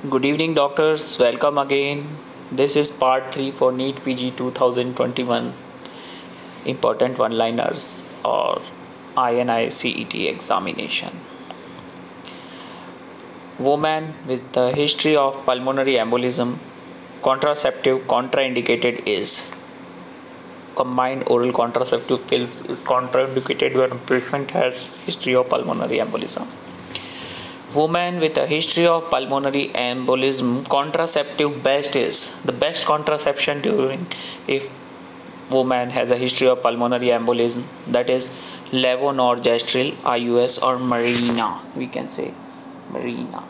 Good evening, doctors. Welcome again. This is part 3 for NEET PG 2021 important one liners or INI-CET examination. Woman with the history of pulmonary embolism, contraceptive contraindicated is combined oral contraceptive pills is contraindicated when patient has history of pulmonary embolism. Women with a history of pulmonary embolism, contraceptive best is the best contraception during if woman has a history of pulmonary embolism, that is levonorgestrel, IUS or Mirena, we can say Mirena.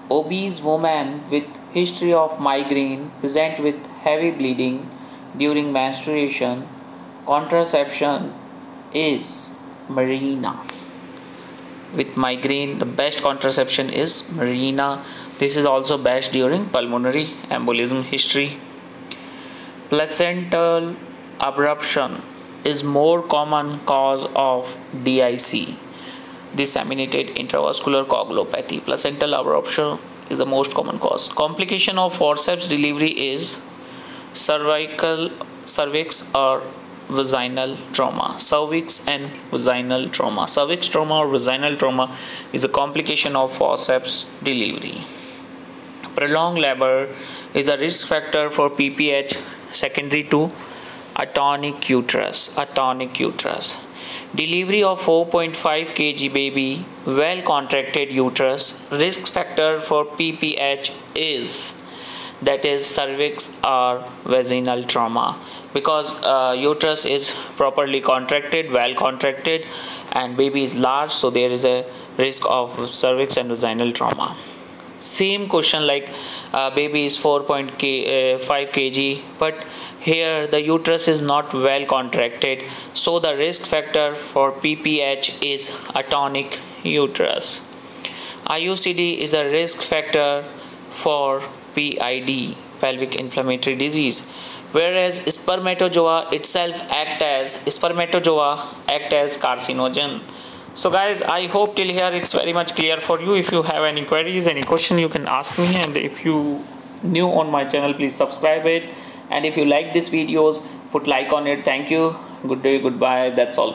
Obese woman with history of migraine present with heavy bleeding during menstruation, contraception is Mirena. With migraine, the best contraception is Mirena. This is also best during pulmonary embolism history. Placental abruption is more common cause of DIC, disseminated intravascular coagulopathy. Placental abruption is the most common cause. Complication of forceps delivery is cervix or vaginal trauma. Cervix and vaginal trauma. Cervix trauma or vaginal trauma is a complication of forceps delivery. Prolonged labor is a risk factor for PPH secondary to atonic uterus. Atonic uterus. Delivery of 4.5 kg baby, well contracted uterus, risk factor for PPH is, that is cervix or vaginal trauma, because uterus is properly contracted, well contracted, and baby is large, so there is a risk of cervix and vaginal trauma. Same question like baby is 4.5 kg, but here the uterus is not well contracted, so the risk factor for PPH is atonic uterus. IUCD is a risk factor for PID, pelvic inflammatory disease, whereas spermatozoa itself act as carcinogen. So guys, I hope till here it's very much clear for you. If you have any queries, any question, you can ask me, and if you new on my channel, please subscribe it, and if you like this videos, put like on it. Thank you. Good day, goodbye. That's all.